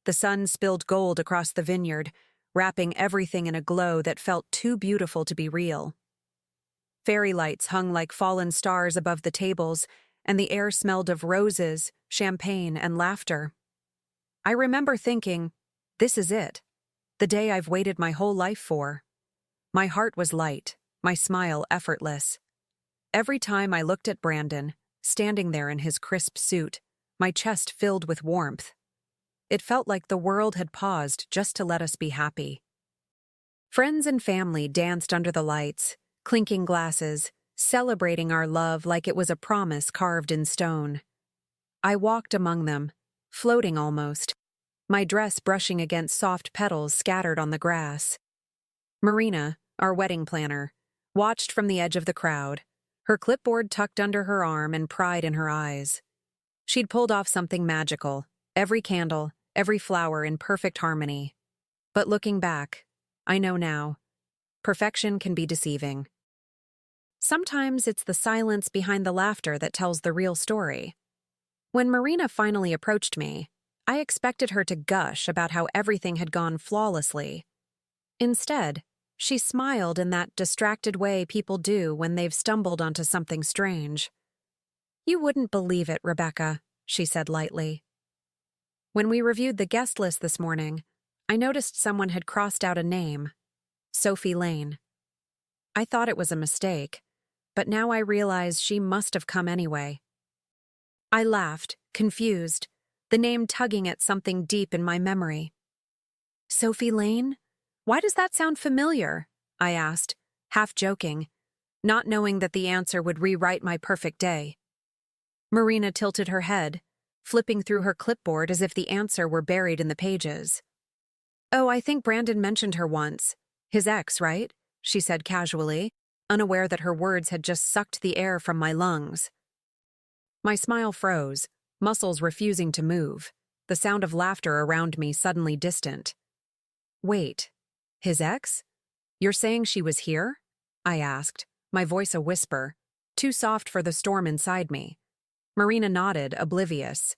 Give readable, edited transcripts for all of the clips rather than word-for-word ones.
The sun spilled gold across the vineyard, wrapping everything in a glow that felt too beautiful to be real. Fairy lights hung like fallen stars above the tables, and the air smelled of roses, champagne, and laughter. I remember thinking, this is it, the day I've waited my whole life for. My heart was light, my smile effortless. Every time I looked at Brandon, standing there in his crisp suit, my chest filled with warmth. It felt like the world had paused just to let us be happy. Friends and family danced under the lights, clinking glasses, celebrating our love like it was a promise carved in stone. I walked among them, floating almost, my dress brushing against soft petals scattered on the grass. Marina, our wedding planner, watched from the edge of the crowd, her clipboard tucked under her arm and pride in her eyes. She'd pulled off something magical, every candle, every flower in perfect harmony. But looking back, I know now, perfection can be deceiving. Sometimes it's the silence behind the laughter that tells the real story. When Marina finally approached me, I expected her to gush about how everything had gone flawlessly. Instead, she smiled in that distracted way people do when they've stumbled onto something strange. "You wouldn't believe it, Rebecca," she said lightly. When we reviewed the guest list this morning, I noticed someone had crossed out a name, Sophie Lane. I thought it was a mistake, but now I realize she must have come anyway. I laughed, confused, the name tugging at something deep in my memory. "Sophie Lane? Why does that sound familiar?" I asked, half joking, not knowing that the answer would rewrite my perfect day. Marina tilted her head, flipping through her clipboard as if the answer were buried in the pages. "Oh, I think Brandon mentioned her once. His ex, right?" she said casually, unaware that her words had just sucked the air from my lungs. My smile froze, muscles refusing to move, the sound of laughter around me suddenly distant. "Wait, his ex? You're saying she was here?" I asked, my voice a whisper, too soft for the storm inside me. Marina nodded, oblivious.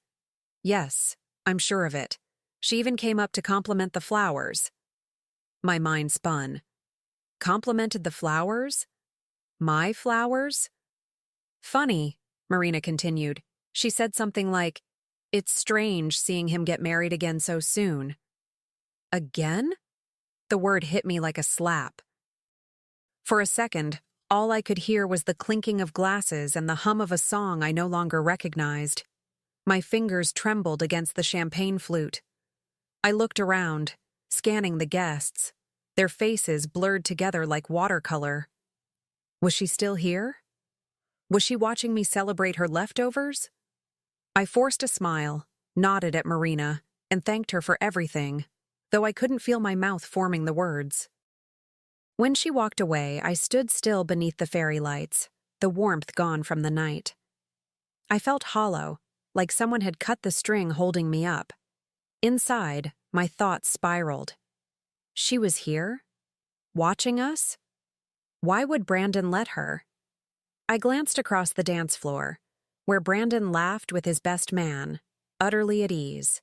"Yes, I'm sure of it. She even came up to compliment the flowers." My mind spun. Complimented the flowers? My flowers? "Funny," Marina continued. She said something like, "It's strange seeing him get married again so soon." Again? The word hit me like a slap. For a second, all I could hear was the clinking of glasses and the hum of a song I no longer recognized. My fingers trembled against the champagne flute. I looked around, scanning the guests, their faces blurred together like watercolor. Was she still here? Was she watching me celebrate her leftovers? I forced a smile, nodded at Marina, and thanked her for everything, though I couldn't feel my mouth forming the words. When she walked away, I stood still beneath the fairy lights, the warmth gone from the night. I felt hollow, like someone had cut the string holding me up. Inside, my thoughts spiraled. She was here? Watching us? Why would Brandon let her? I glanced across the dance floor, where Brandon laughed with his best man, utterly at ease.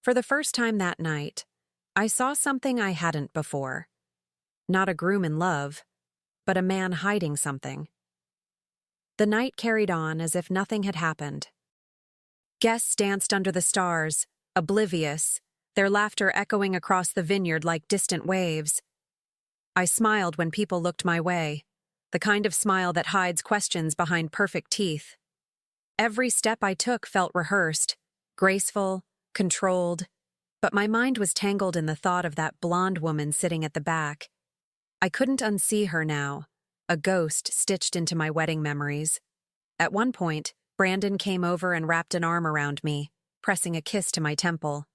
For the first time that night, I saw something I hadn't before. Not a groom in love, but a man hiding something. The night carried on as if nothing had happened. Guests danced under the stars, oblivious, their laughter echoing across the vineyard like distant waves. I smiled when people looked my way, the kind of smile that hides questions behind perfect teeth. Every step I took felt rehearsed, graceful, controlled, but my mind was tangled in the thought of that blonde woman sitting at the back. I couldn't unsee her now, a ghost stitched into my wedding memories. At one point, Brandon came over and wrapped an arm around me, pressing a kiss to my temple.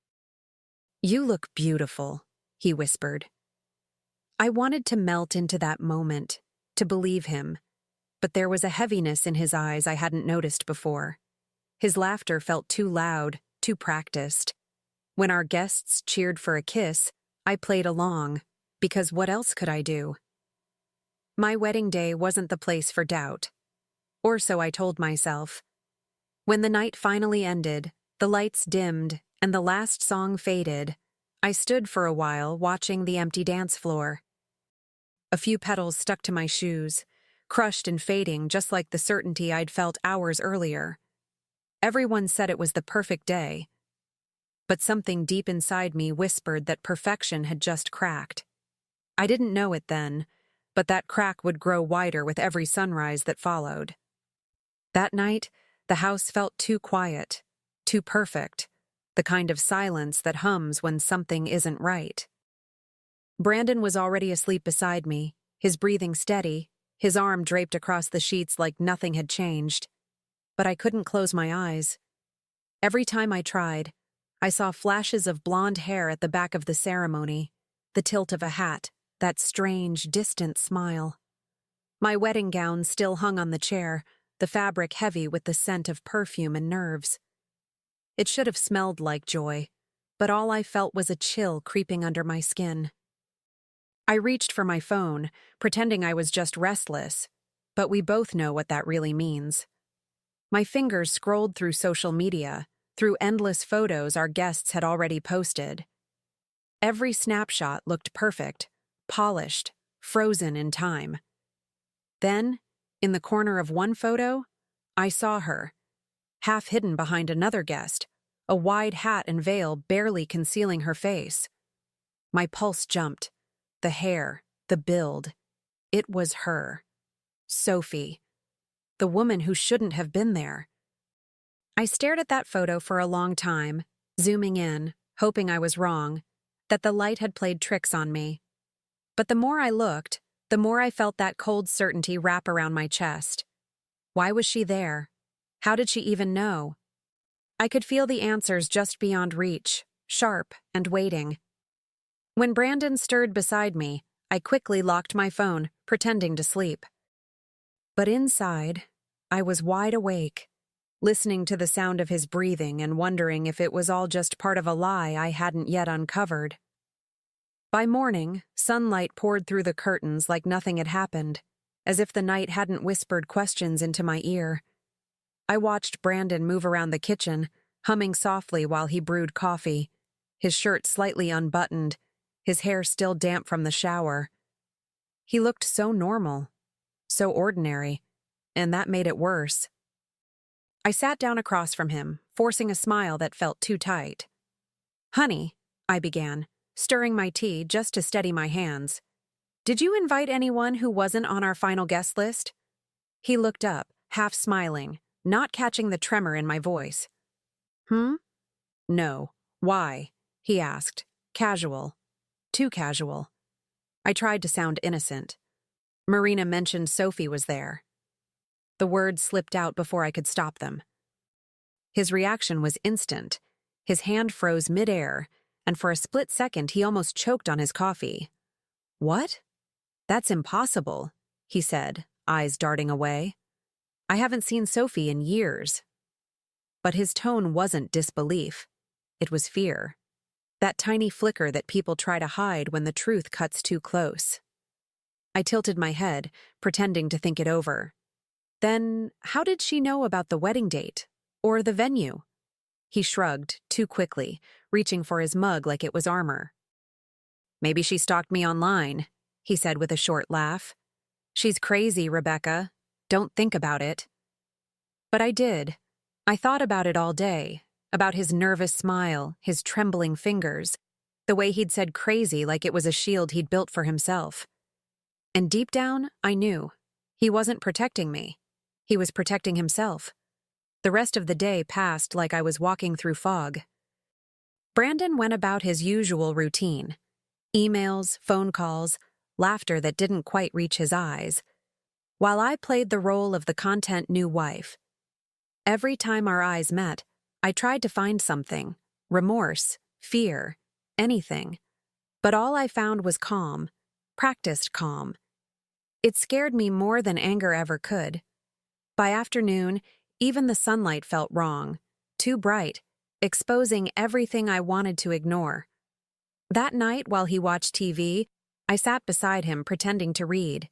"You look beautiful," he whispered. I wanted to melt into that moment, to believe him, but there was a heaviness in his eyes I hadn't noticed before. His laughter felt too loud, too practiced. When our guests cheered for a kiss, I played along, because what else could I do? My wedding day wasn't the place for doubt. Or so I told myself. When the night finally ended, the lights dimmed, and the last song faded, I stood for a while watching the empty dance floor. A few petals stuck to my shoes, crushed and fading just like the certainty I'd felt hours earlier. Everyone said it was the perfect day, but something deep inside me whispered that perfection had just cracked. I didn't know it then, but that crack would grow wider with every sunrise that followed. That night, the house felt too quiet, too perfect, the kind of silence that hums when something isn't right. Brandon was already asleep beside me, his breathing steady, his arm draped across the sheets like nothing had changed. But I couldn't close my eyes. Every time I tried, I saw flashes of blonde hair at the back of the ceremony, the tilt of a hat, that strange, distant smile. My wedding gown still hung on the chair, the fabric heavy with the scent of perfume and nerves. It should have smelled like joy, but all I felt was a chill creeping under my skin. I reached for my phone, pretending I was just restless, but we both know what that really means. My fingers scrolled through social media, through endless photos our guests had already posted. Every snapshot looked perfect, polished, frozen in time. Then, in the corner of one photo, I saw her, half hidden behind another guest, a wide hat and veil barely concealing her face. My pulse jumped. The hair, the build. It was her. Sophie. The woman who shouldn't have been there. I stared at that photo for a long time, zooming in, hoping I was wrong, that the light had played tricks on me. But the more I looked, the more I felt that cold certainty wrap around my chest. Why was she there? How did she even know? I could feel the answers just beyond reach, sharp and waiting. When Brandon stirred beside me, I quickly locked my phone, pretending to sleep. But inside, I was wide awake, listening to the sound of his breathing and wondering if it was all just part of a lie I hadn't yet uncovered. By morning, sunlight poured through the curtains like nothing had happened, as if the night hadn't whispered questions into my ear. I watched Brandon move around the kitchen, humming softly while he brewed coffee, his shirt slightly unbuttoned, his hair still damp from the shower. He looked so normal, so ordinary, and that made it worse. I sat down across from him, forcing a smile that felt too tight. "Honey," I began, stirring my tea just to steady my hands. "Did you invite anyone who wasn't on our final guest list?" He looked up, half smiling, not catching the tremor in my voice. "No. Why?" he asked, casual. Too casual. I tried to sound innocent. Marina mentioned Sophie was there. The words slipped out before I could stop them. His reaction was instant. His hand froze midair, and for a split second he almost choked on his coffee. "What? That's impossible," he said, eyes darting away. "I haven't seen Sophie in years." But his tone wasn't disbelief. It was fear. That tiny flicker that people try to hide when the truth cuts too close. I tilted my head, pretending to think it over. Then, how did she know about the wedding date? Or the venue? He shrugged, too quickly, reaching for his mug like it was armor. "Maybe she stalked me online," he said with a short laugh. "She's crazy, Rebecca. Don't think about it." But I did. I thought about it all day. About his nervous smile, his trembling fingers, the way he'd said crazy like it was a shield he'd built for himself. And deep down, I knew. He wasn't protecting me. He was protecting himself. The rest of the day passed like I was walking through fog. Brandon went about his usual routine. Emails, phone calls, laughter that didn't quite reach his eyes, while I played the role of the content new wife. Every time our eyes met, I tried to find something, remorse, fear, anything. But all I found was calm, practiced calm. It scared me more than anger ever could. By afternoon, even the sunlight felt wrong, too bright, exposing everything I wanted to ignore. That night, while he watched TV, I sat beside him pretending to read.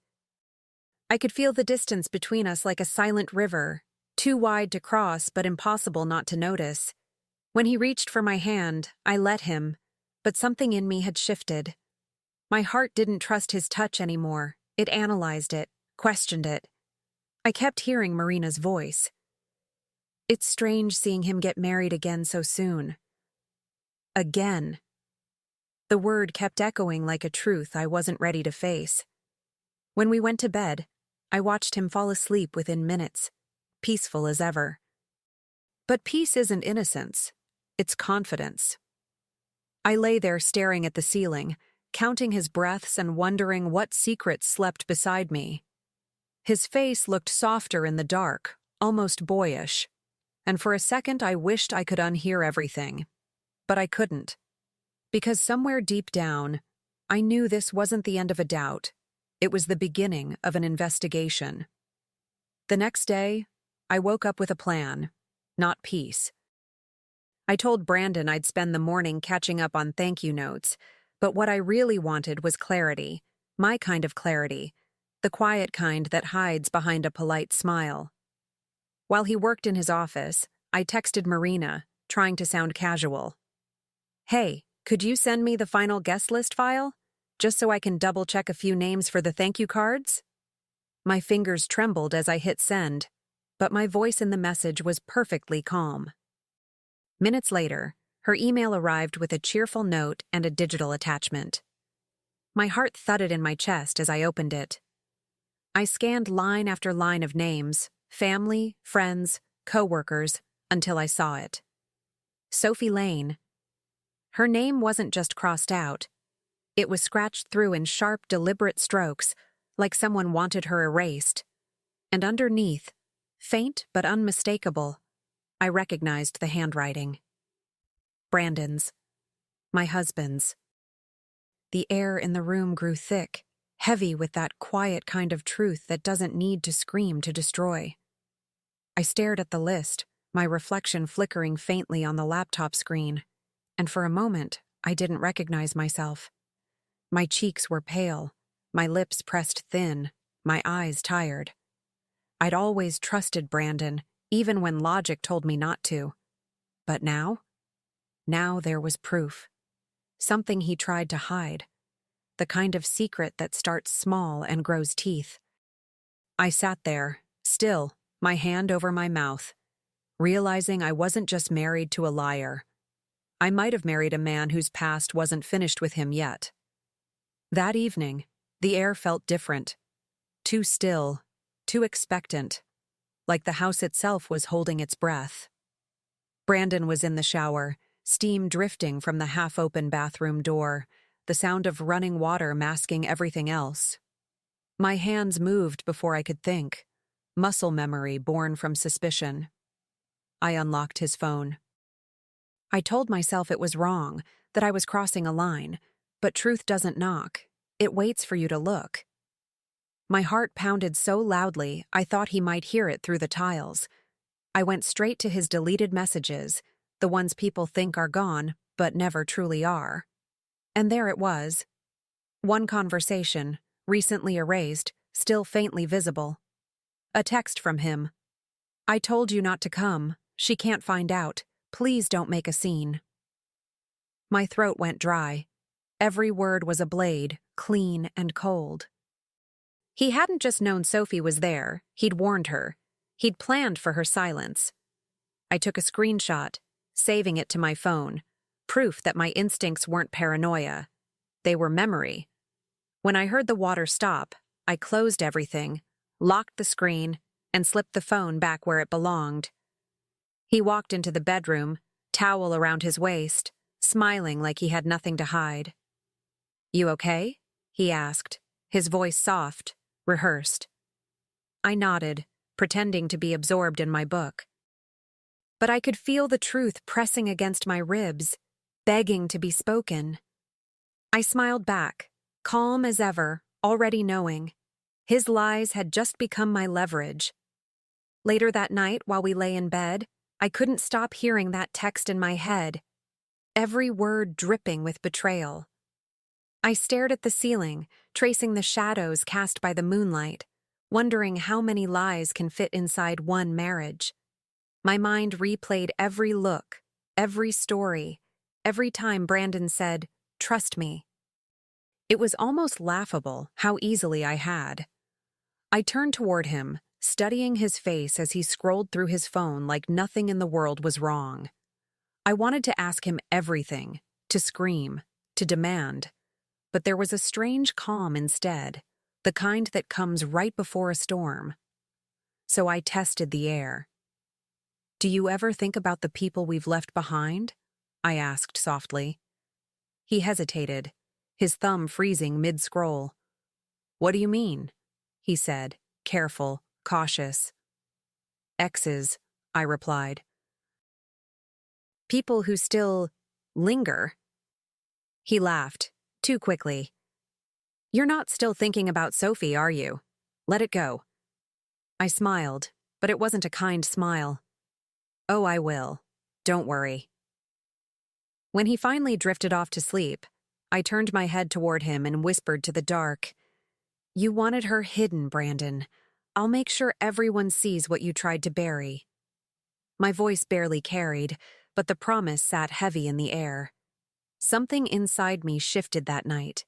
I could feel the distance between us like a silent river, too wide to cross but impossible not to notice. When he reached for my hand, I let him, but something in me had shifted. My heart didn't trust his touch anymore. It analyzed it, questioned it. I kept hearing Marina's voice. It's strange seeing him get married again so soon. Again. The word kept echoing like a truth I wasn't ready to face. When we went to bed, I watched him fall asleep within minutes, peaceful as ever. But peace isn't innocence, it's confidence. I lay there staring at the ceiling, counting his breaths and wondering what secrets slept beside me. His face looked softer in the dark, almost boyish, and for a second I wished I could unhear everything. But I couldn't. Because somewhere deep down, I knew this wasn't the end of a doubt. It was the beginning of an investigation. The next day, I woke up with a plan, not peace. I told Brandon I'd spend the morning catching up on thank you notes, but what I really wanted was clarity, my kind of clarity, the quiet kind that hides behind a polite smile. While he worked in his office, I texted Marina, trying to sound casual. Hey, could you send me the final guest list file? Just so I can double-check a few names for the thank you cards? My fingers trembled as I hit send, but my voice in the message was perfectly calm. Minutes later, her email arrived with a cheerful note and a digital attachment. My heart thudded in my chest as I opened it. I scanned line after line of names, family, friends, co-workers, until I saw it. Sophie Lane. Her name wasn't just crossed out. It was scratched through in sharp, deliberate strokes, like someone wanted her erased. And underneath, faint but unmistakable, I recognized the handwriting. Brandon's. My husband's. The air in the room grew thick, heavy with that quiet kind of truth that doesn't need to scream to destroy. I stared at the list, my reflection flickering faintly on the laptop screen, and for a moment, I didn't recognize myself. My cheeks were pale, my lips pressed thin, my eyes tired. I'd always trusted Brandon, even when logic told me not to. But now? Now there was proof. Something he tried to hide. The kind of secret that starts small and grows teeth. I sat there, still, my hand over my mouth, realizing I wasn't just married to a liar. I might have married a man whose past wasn't finished with him yet. That evening, the air felt different. Too still, too expectant, like the house itself was holding its breath. Brandon was in the shower, steam drifting from the half-open bathroom door, the sound of running water masking everything else. My hands moved before I could think, muscle memory born from suspicion. I unlocked his phone. I told myself it was wrong, that I was crossing a line, but truth doesn't knock. It waits for you to look. My heart pounded so loudly I thought he might hear it through the tiles. I went straight to his deleted messages, the ones people think are gone, but never truly are. And there it was. One conversation, recently erased, still faintly visible. A text from him. I told you not to come. She can't find out. Please don't make a scene. My throat went dry. Every word was a blade, clean and cold. He hadn't just known Sophie was there, he'd warned her. He'd planned for her silence. I took a screenshot, saving it to my phone, proof that my instincts weren't paranoia. They were memory. When I heard the water stop, I closed everything, locked the screen, and slipped the phone back where it belonged. He walked into the bedroom, towel around his waist, smiling like he had nothing to hide. "You okay?" he asked, his voice soft, rehearsed. I nodded, pretending to be absorbed in my book. But I could feel the truth pressing against my ribs, begging to be spoken. I smiled back, calm as ever, already knowing. His lies had just become my leverage. Later that night, while we lay in bed, I couldn't stop hearing that text in my head, every word dripping with betrayal. I stared at the ceiling, tracing the shadows cast by the moonlight, wondering how many lies can fit inside one marriage. My mind replayed every look, Every story, every time Brandon said, "Trust me." It was almost laughable how easily I had. I turned toward him, studying his face as he scrolled through his phone like nothing in the world was wrong. I wanted to ask him everything, to scream, to demand. But there was a strange calm instead, the kind that comes right before a storm. So I tested the air. "Do you ever think about the people we've left behind?" I asked softly. He hesitated, his thumb freezing mid-scroll. "What do you mean?" he said, careful, cautious. "Exes," I replied. "People who still linger." He laughed, too quickly. "You're not still thinking about Sophie, are you? Let it go." I smiled, but it wasn't a kind smile. "Oh, I will. Don't worry." When he finally drifted off to sleep, I turned my head toward him and whispered to the dark, "You wanted her hidden, Brandon. I'll make sure everyone sees what you tried to bury." My voice barely carried, but the promise sat heavy in the air. Something inside me shifted that night.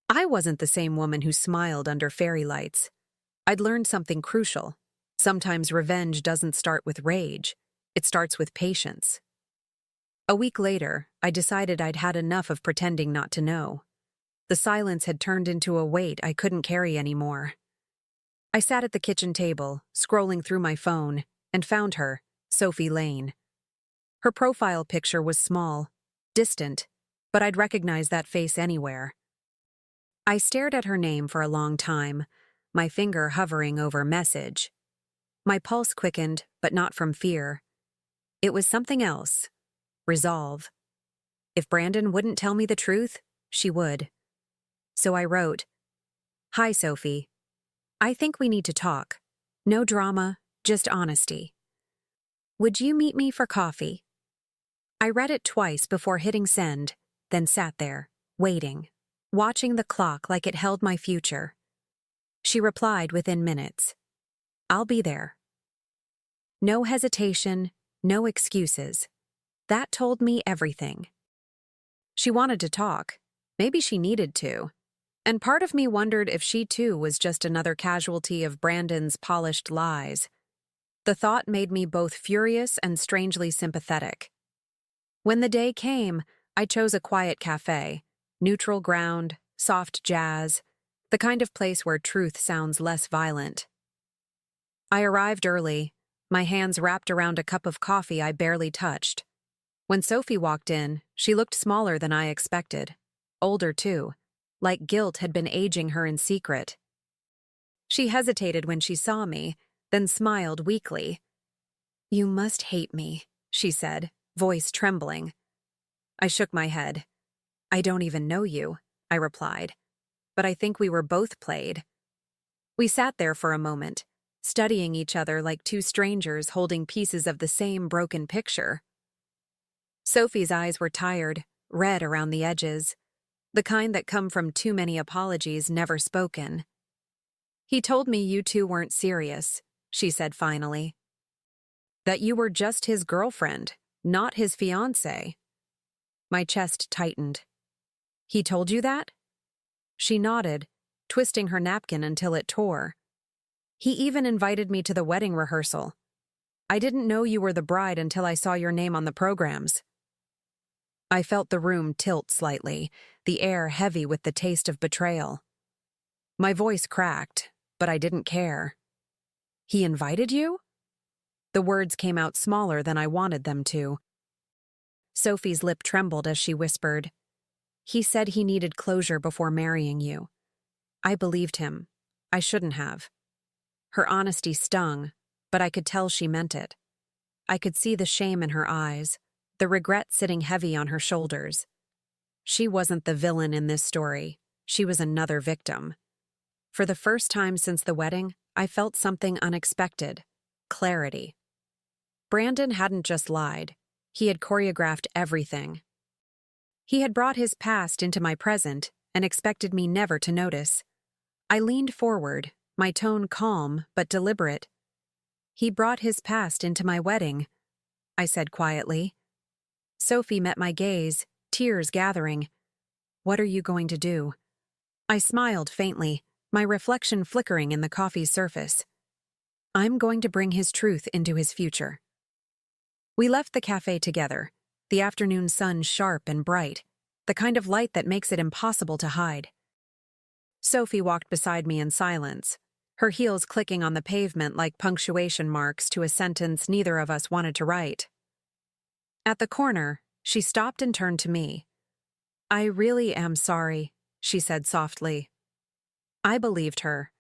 I wasn't the same woman who smiled under fairy lights. I'd learned something crucial. Sometimes revenge doesn't start with rage. It starts with patience. A week later, I decided I'd had enough of pretending not to know. The silence had turned into a weight I couldn't carry anymore. I sat at the kitchen table, scrolling through my phone, and found her, Sophie Lane. Her profile picture was small, distant, but I'd recognize that face anywhere. I stared at her name for a long time, my finger hovering over message. My pulse quickened, but not from fear. It was something else. Resolve. If Brandon wouldn't tell me the truth, she would. So I wrote, "Hi, Sophie. I think we need to talk. No drama, just honesty. Would you meet me for coffee?" I read it twice before hitting send, then sat there, waiting, watching the clock like it held my future. She replied within minutes, "I'll be there." No hesitation, no excuses. That told me everything. She wanted to talk. Maybe she needed to. And part of me wondered if she too was just another casualty of Brandon's polished lies. The thought made me both furious and strangely sympathetic. When the day came, I chose a quiet cafe, neutral ground, soft jazz, the kind of place where truth sounds less violent. I arrived early, my hands wrapped around a cup of coffee I barely touched. When Sophie walked in, she looked smaller than I expected. Older, too, like guilt had been aging her in secret. She hesitated when she saw me, then smiled weakly. "You must hate me," she said, voice trembling. I shook my head. "I don't even know you," I replied. "But I think we were both played." We sat there for a moment, studying each other like two strangers holding pieces of the same broken picture. Sophie's eyes were tired, red around the edges, the kind that come from too many apologies never spoken. "He told me you two weren't serious," she said finally. "That you were just his girlfriend, not his fiancée." My chest tightened. "He told you that?" She nodded, twisting her napkin until it tore. "He even invited me to the wedding rehearsal. I didn't know you were the bride until I saw your name on the programs." I felt the room tilt slightly, the air heavy with the taste of betrayal. My voice cracked, but I didn't care. "He invited you?" The words came out smaller than I wanted them to. Sophie's lip trembled as she whispered, "He said he needed closure before marrying you." I believed him. I shouldn't have. Her honesty stung, but I could tell she meant it. I could see the shame in her eyes, the regret sitting heavy on her shoulders. She wasn't the villain in this story. She was another victim. For the first time since the wedding, I felt something unexpected. Clarity. Brandon hadn't just lied. He had choreographed everything. He had brought his past into my present and expected me never to notice. I leaned forward, my tone calm but deliberate. "He brought his past into my wedding," I said quietly. Sophie met my gaze, tears gathering. "What are you going to do?" I smiled faintly, my reflection flickering in the coffee's surface. "I'm going to bring his truth into his future." We left the cafe together, the afternoon sun sharp and bright, the kind of light that makes it impossible to hide. Sophie walked beside me in silence, her heels clicking on the pavement like punctuation marks to a sentence neither of us wanted to write. At the corner, she stopped and turned to me. "I really am sorry," she said softly. I believed her.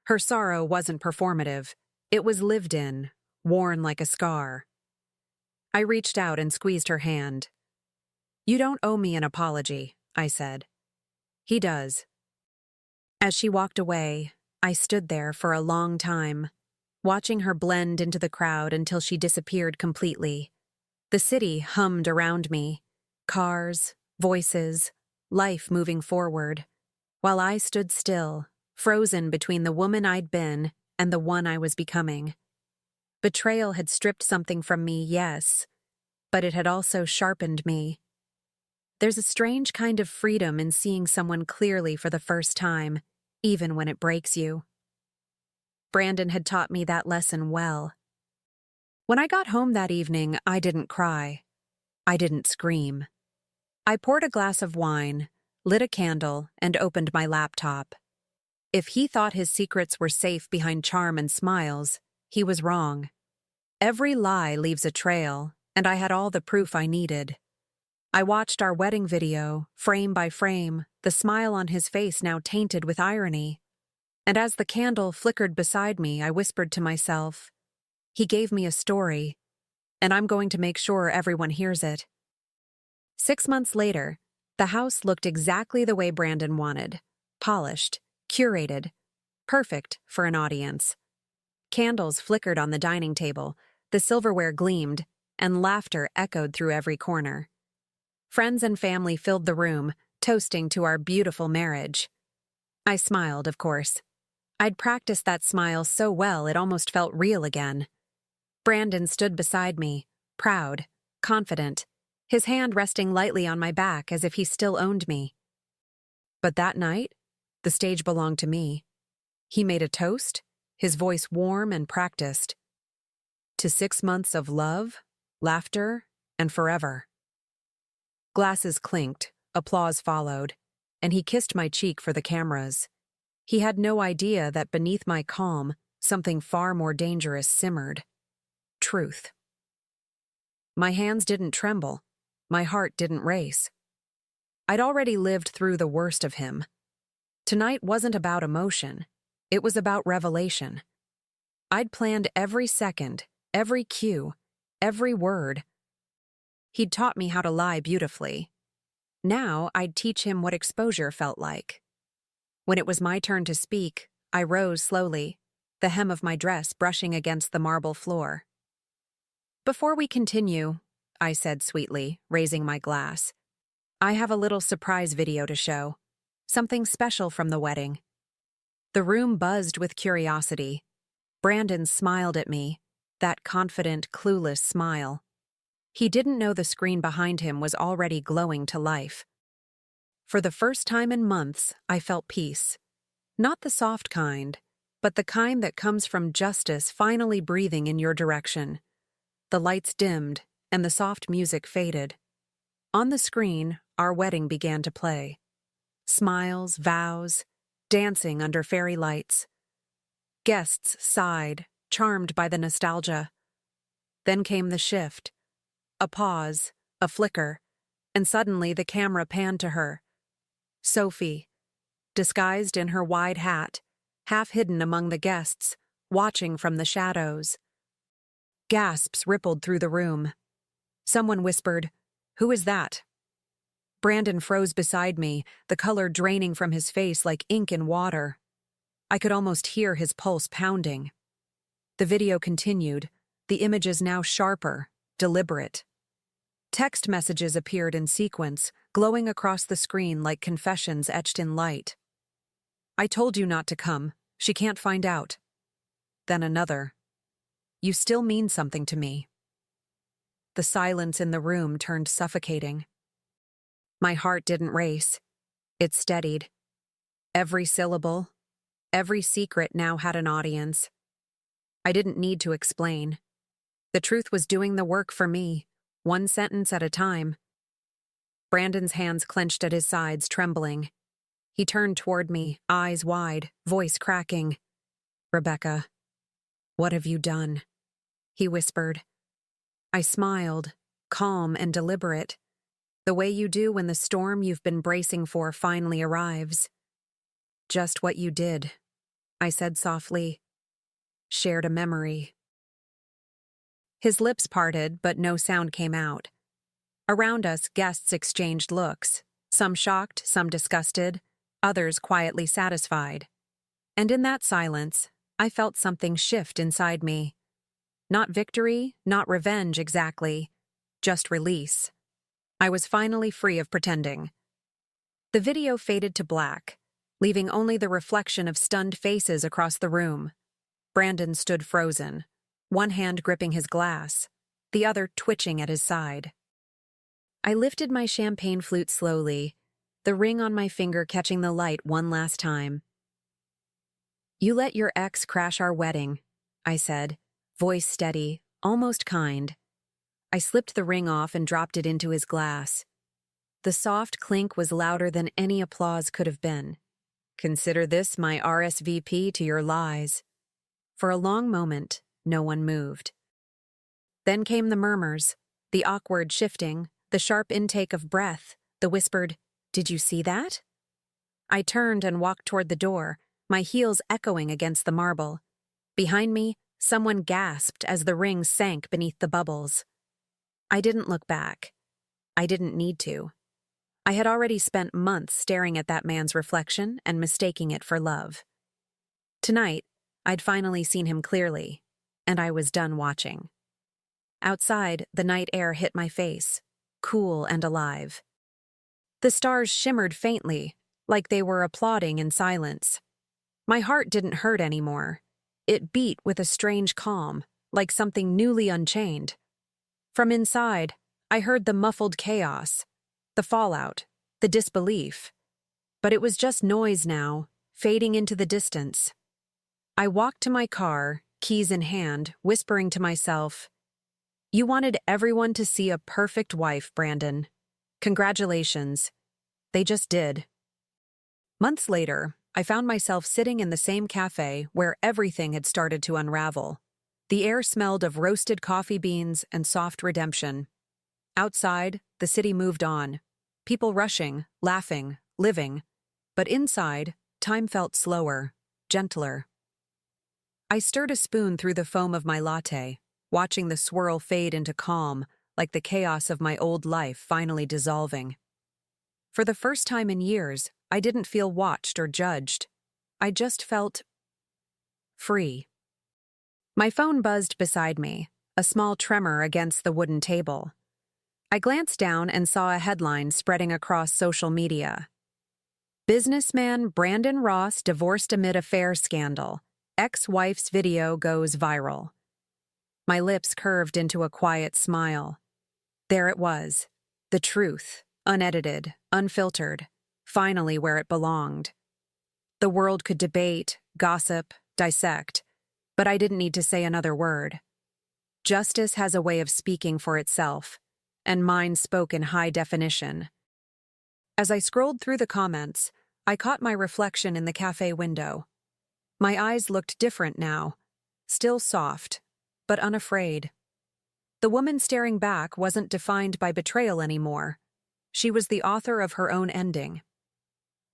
Her sorrow wasn't performative. It was lived in, worn like a scar. I reached out and squeezed her hand. "You don't owe me an apology," I said. "He does." As she walked away, I stood there for a long time, watching her blend into the crowd until she disappeared completely. The city hummed around me. Cars, voices, life moving forward, while I stood still, frozen between the woman I'd been and the one I was becoming. Betrayal had stripped something from me, yes, but it had also sharpened me. There's a strange kind of freedom in seeing someone clearly for the first time, even when it breaks you. Brandon had taught me that lesson well. When I got home that evening, I didn't cry. I didn't scream. I poured a glass of wine, lit a candle, and opened my laptop. If he thought his secrets were safe behind charm and smiles, he was wrong. Every lie leaves a trail, and I had all the proof I needed. I watched our wedding video, frame by frame, the smile on his face now tainted with irony. And as the candle flickered beside me, I whispered to myself, "He gave me a story, and I'm going to make sure everyone hears it." 6 months later, the house looked exactly the way Brandon wanted. Polished, curated, perfect for an audience. Candles flickered on the dining table, the silverware gleamed, and laughter echoed through every corner. Friends and family filled the room, toasting to our beautiful marriage. I smiled, of course. I'd practiced that smile so well it almost felt real again. Brandon stood beside me, proud, confident, his hand resting lightly on my back as if he still owned me. But that night, the stage belonged to me. He made a toast, his voice warm and practiced. "To 6 months of love, laughter, and forever." Glasses clinked, applause followed, and he kissed my cheek for the cameras. He had no idea that beneath my calm, something far more dangerous simmered. Truth. My hands didn't tremble. My heart didn't race. I'd already lived through the worst of him. Tonight wasn't about emotion. It was about revelation. I'd planned every second, every cue, every word. He'd taught me how to lie beautifully. Now I'd teach him what exposure felt like. When it was my turn to speak, I rose slowly, the hem of my dress brushing against the marble floor. "Before we continue," I said sweetly, raising my glass, "I have a little surprise video to show. Something special from the wedding." The room buzzed with curiosity. Brandon smiled at me, that confident, clueless smile. He didn't know the screen behind him was already glowing to life. For the first time in months, I felt peace. Not the soft kind, but the kind that comes from justice finally breathing in your direction. The lights dimmed, and the soft music faded. On the screen, our wedding began to play. Smiles, vows, dancing under fairy lights. Guests sighed, charmed by the nostalgia. Then came the shift. A pause, a flicker, and suddenly the camera panned to her. Sophie, disguised in her wide hat, half hidden among the guests, watching from the shadows. Gasps rippled through the room. Someone whispered, "Who is that?" Brandon froze beside me, the color draining from his face like ink in water. I could almost hear his pulse pounding. The video continued, the images now sharper, deliberate. Text messages appeared in sequence, glowing across the screen like confessions etched in light. "I told you not to come. She can't find out." Then another. "You still mean something to me." the silence in the room turned suffocating. My heart didn't race. It steadied. Every syllable, every secret now had an audience. I didn't need to explain. The truth was doing the work for me, one sentence at a time. Brandon's hands clenched at his sides, trembling. He turned toward me, eyes wide, voice cracking. "Rebecca, what have you done?" he whispered. I smiled, calm and deliberate, the way you do when the storm you've been bracing for finally arrives. "Just what you did," I said softly. "Shared a memory." His lips parted, but no sound came out. Around us, guests exchanged looks, some shocked, some disgusted, others quietly satisfied. And in that silence, I felt something shift inside me. Not victory, not revenge exactly, just release. I was finally free of pretending. The video faded to black, leaving only the reflection of stunned faces across the room. Brandon stood frozen, one hand gripping his glass, the other twitching at his side. I lifted my champagne flute slowly, the ring on my finger catching the light one last time. "You let your ex crash our wedding," I said, voice steady, almost kind. I slipped the ring off and dropped it into his glass. The soft clink was louder than any applause could have been. "Consider this my RSVP to your lies." For a long moment, no one moved. Then came the murmurs, the awkward shifting, the sharp intake of breath, the whispered, "Did you see that?" I turned and walked toward the door, my heels echoing against the marble. Behind me, someone gasped as the ring sank beneath the bubbles. I didn't look back. I didn't need to. I had already spent months staring at that man's reflection and mistaking it for love. Tonight, I'd finally seen him clearly, and I was done watching. Outside, the night air hit my face, cool and alive. The stars shimmered faintly, like they were applauding in silence. My heart didn't hurt anymore. It beat with a strange calm, like something newly unchained. From inside, I heard the muffled chaos, the fallout, the disbelief. But it was just noise now, fading into the distance. I walked to my car, keys in hand, whispering to myself, "You wanted everyone to see a perfect wife, Brandon. Congratulations. They just did." Months later, I found myself sitting in the same cafe where everything had started to unravel. The air smelled of roasted coffee beans and soft redemption. Outside, the city moved on, people rushing, laughing, living. But inside, time felt slower, gentler. I stirred a spoon through the foam of my latte, watching the swirl fade into calm, like the chaos of my old life finally dissolving. For the first time in years, I didn't feel watched or judged. I just felt free. My phone buzzed beside me, a small tremor against the wooden table. I glanced down and saw a headline spreading across social media. "Businessman Brandon Ross divorced amid affair scandal. Ex-wife's video goes viral." My lips curved into a quiet smile. There it was, the truth, unedited, unfiltered, finally where it belonged. The world could debate, gossip, dissect, but I didn't need to say another word. Justice has a way of speaking for itself, and mine spoke in high definition. As I scrolled through the comments, I caught my reflection in the cafe window. My eyes looked different now, still soft, but unafraid. The woman staring back wasn't defined by betrayal anymore. She was the author of her own ending.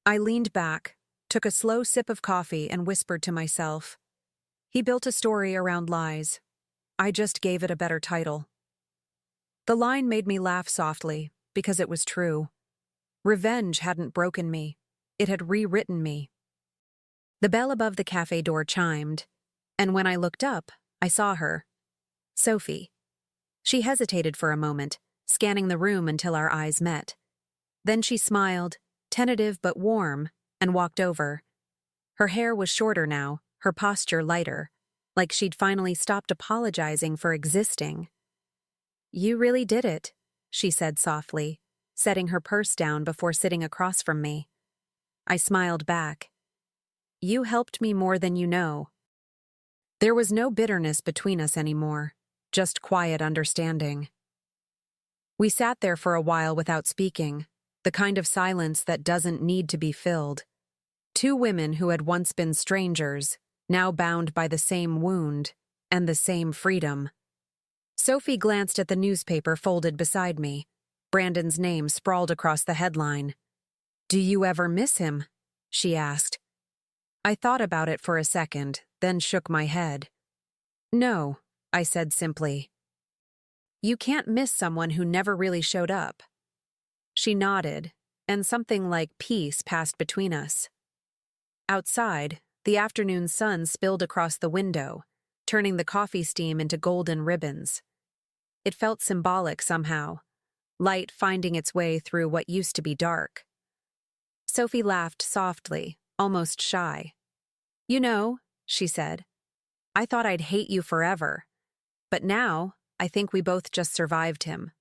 I leaned back, took a slow sip of coffee, and whispered to myself, "He built a story around lies. I just gave it a better title." The line made me laugh softly, because it was true. Revenge hadn't broken me. It had rewritten me. The bell above the cafe door chimed, and when I looked up, I saw her. Sophie. She hesitated for a moment, scanning the room until our eyes met. Then she smiled, tentative but warm, and walked over. Her hair was shorter now, her posture lighter, like she'd finally stopped apologizing for existing. You really did it, she said softly, setting her purse down before sitting across from me. I smiled back. You helped me more than you know. There was no bitterness between us anymore, just quiet understanding. We sat there for a while without speaking, the kind of silence that doesn't need to be filled. Two women who had once been strangers, now bound by the same wound and the same freedom. Sophie glanced at the newspaper folded beside me. Brandon's name sprawled across the headline. "Do you ever miss him?" she asked. I thought about it for a second, then shook my head. "No," I said simply. "You can't miss someone who never really showed up." She nodded, and something like peace passed between us. Outside, the afternoon sun spilled across the window, turning the coffee steam into golden ribbons. It felt symbolic somehow, light finding its way through what used to be dark. Sophie laughed softly, almost shy. "You know," she said, "I thought I'd hate you forever. But now, I think we both just survived him."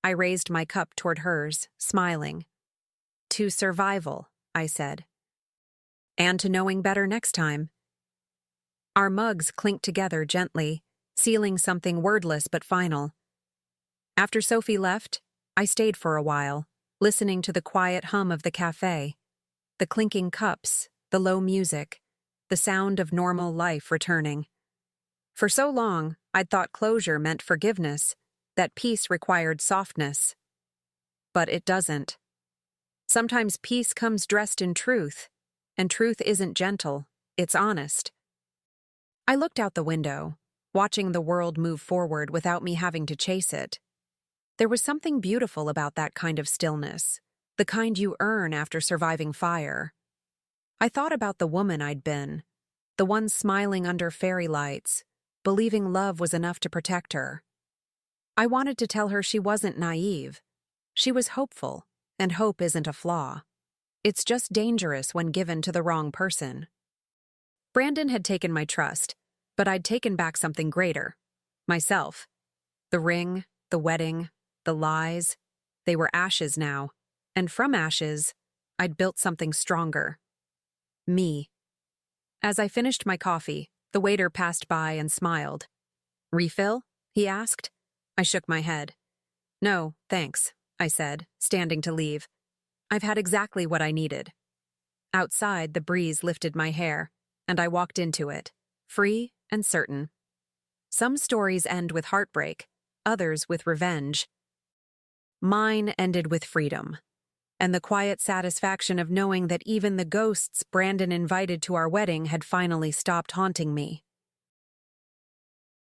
I raised my cup toward hers, smiling. "To survival," I said. "And to knowing better next time." Our mugs clinked together gently, sealing something wordless but final. After Sophie left, I stayed for a while, listening to the quiet hum of the cafe, the clinking cups, the low music, the sound of normal life returning. For so long, I'd thought closure meant forgiveness, that peace required softness. But it doesn't. Sometimes peace comes dressed in truth, and truth isn't gentle, it's honest. I looked out the window, watching the world move forward without me having to chase it. There was something beautiful about that kind of stillness, the kind you earn after surviving fire. I thought about the woman I'd been, the one smiling under fairy lights, believing love was enough to protect her. I wanted to tell her she wasn't naive. She was hopeful, and hope isn't a flaw. It's just dangerous when given to the wrong person. Brandon had taken my trust, but I'd taken back something greater. Myself. The ring, the wedding, the lies. They were ashes now, and from ashes, I'd built something stronger. Me. As I finished my coffee, the waiter passed by and smiled. "Refill?" he asked. I shook my head. "No, thanks," I said, standing to leave. "I've had exactly what I needed." Outside, the breeze lifted my hair, and I walked into it, free and certain. Some stories end with heartbreak, others with revenge. Mine ended with freedom, and the quiet satisfaction of knowing that even the ghosts Brandon invited to our wedding had finally stopped haunting me.